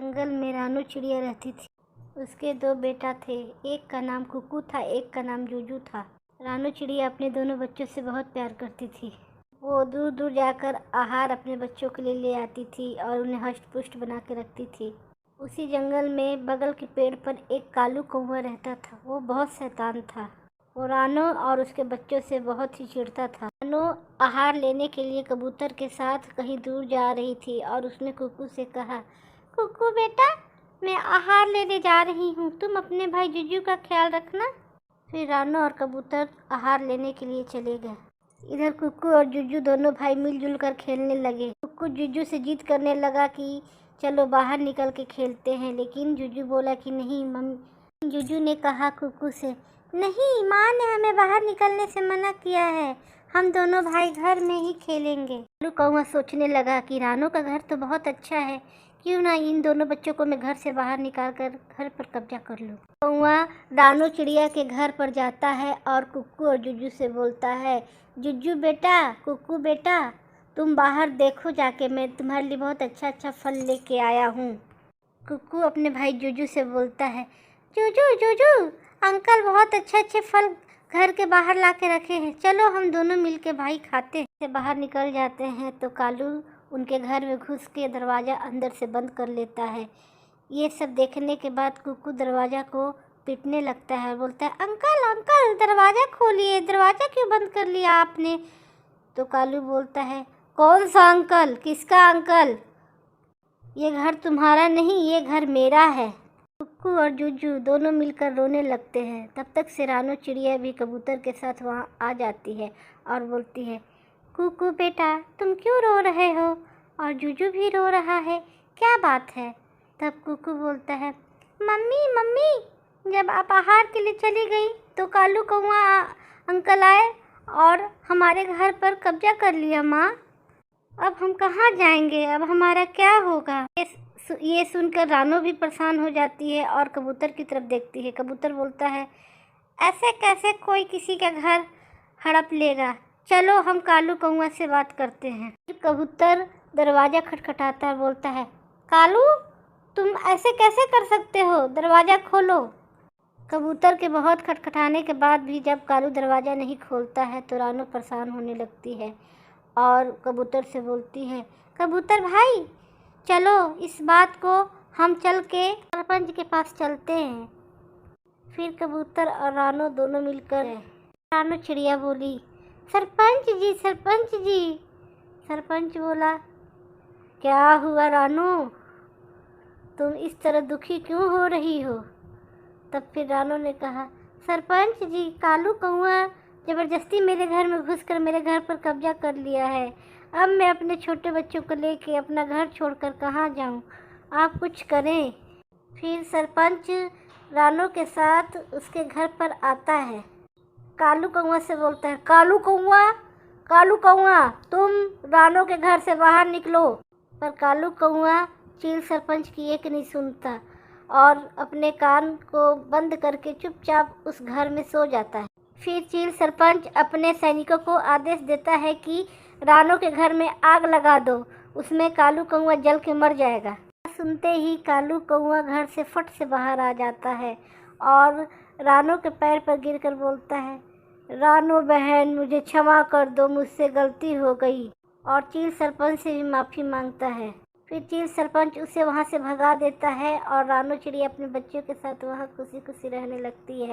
जंगल में रानू चिड़िया रहती थी। उसके दो बेटा थे, एक का नाम कुकू था, एक का नाम जूजू था। रानू चिड़िया अपने दोनों बच्चों से बहुत प्यार करती थी। वो दूर दूर जाकर आहार अपने बच्चों के लिए ले आती थी और उन्हें हष्ट पुष्ट बना के रखती थी। उसी जंगल में बगल के पेड़ पर एक कालू कौवा रहता था। वो बहुत शैतान था। वो रानू और उसके बच्चों से बहुत ही चिढ़ता था। रानू आहार लेने के लिए कबूतर के साथ कहीं दूर जा रही थी और उसने कुकू से कहा, कुकू बेटा, मैं आहार लेने जा रही हूँ, तुम अपने भाई जुजू का ख्याल रखना। फिर रानू और कबूतर आहार लेने के लिए चले गए। इधर कुकू और जुजू दोनों भाई मिलजुल कर खेलने लगे। कुकू जुजू से जिद करने लगा कि चलो बाहर निकल के खेलते हैं, लेकिन जुजू बोला कि नहीं मम्मी। जुजू ने कहा कुकू से, नहीं, माँ ने हमें बाहर निकलने से मना किया है, हम दोनों भाई घर में ही खेलेंगे। कालू कौवा सोचने लगा कि रानू का घर तो बहुत अच्छा है, क्यों ना इन दोनों बच्चों को मैं घर से बाहर निकाल कर घर पर कब्जा कर लूँ। कौवा रानू चिड़िया के घर पर जाता है और कुकू और जुजू से बोलता है, जुजू बेटा, कुकू बेटा, तुम बाहर देखो जाके, मैं तुम्हारे लिए बहुत अच्छा अच्छा फल लेके आया हूँ। कुकू अपने भाई जुजू से बोलता है, जुजू जुजू, अंकल बहुत अच्छे अच्छे फल घर के बाहर ला के रखे हैं, चलो हम दोनों मिलके भाई खाते हैं। से बाहर निकल जाते हैं तो कालू उनके घर में घुस के दरवाज़ा अंदर से बंद कर लेता है। ये सब देखने के बाद कुकू दरवाज़ा को पीटने लगता है और बोलता है, अंकल अंकल, दरवाज़ा खोलिए, दरवाज़ा क्यों बंद कर लिया आपने। तो कालू बोलता है, कौन सा अंकल, किसका अंकल, ये घर तुम्हारा नहीं, ये घर मेरा है। कुकू और जुजू दोनों मिलकर रोने लगते हैं। तब तक से रानू चिड़िया भी कबूतर के साथ वहाँ आ जाती है और बोलती है, कुकू बेटा, तुम क्यों रो रहे हो, और जुजू भी रो रहा है, क्या बात है। तब कुकू बोलता है, मम्मी मम्मी, जब आप आहार के लिए चली गई तो कालू कौवा अंकल आए और हमारे घर पर कब्जा कर लिया माँ, अब हम कहाँ जाएंगे, अब हमारा क्या होगा। ये सुनकर रानू भी परेशान हो जाती है और कबूतर की तरफ देखती है। कबूतर बोलता है, ऐसे कैसे कोई किसी का घर हड़प लेगा, चलो हम कालू कौवा से बात करते हैं। कबूतर दरवाज़ा खटखटाता है, बोलता है, कालू, तुम ऐसे कैसे कर सकते हो, दरवाज़ा खोलो। कबूतर के बहुत खटखटाने के बाद भी जब कालू दरवाज़ा नहीं खोलता है तो रानू परेशान होने लगती है और कबूतर से बोलती है, कबूतर भाई, चलो इस बात को हम चल के सरपंच के पास चलते हैं। फिर कबूतर और रानू दोनों मिलकर, रानू चिड़िया बोली, सरपंच जी, सरपंच जी। सरपंच बोला, क्या हुआ रानू, तुम इस तरह दुखी क्यों हो रही हो। तब फिर रानू ने कहा, सरपंच जी, कालू कौवा ज़बरदस्ती मेरे घर में घुसकर मेरे घर पर कब्जा कर लिया है, अब मैं अपने छोटे बच्चों को लेके अपना घर छोड़कर कहाँ जाऊँ, आप कुछ करें। फिर सरपंच रानू के साथ उसके घर पर आता है। कालू कौवा से बोलता है, कालू कौवा, कालू कौवा, तुम रानू के घर से बाहर निकलो। पर कालू कौवा चील सरपंच की एक नहीं सुनता और अपने कान को बंद करके चुपचाप उस घर में सो जाता है। फिर चील सरपंच अपने सैनिकों को आदेश देता है कि रानू के घर में आग लगा दो, उसमें कालू कौवा जल के मर जाएगा। सुनते ही कालू कौवा घर से फट से बाहर आ जाता है और रानू के पैर पर गिरकर बोलता है, रानू बहन, मुझे क्षमा कर दो, मुझसे गलती हो गई, और चील सरपंच से भी माफ़ी मांगता है। फिर चील सरपंच उसे वहाँ से भगा देता है और रानू चिड़िया अपने बच्चों के साथ वहाँ खुशी खुशी रहने लगती है।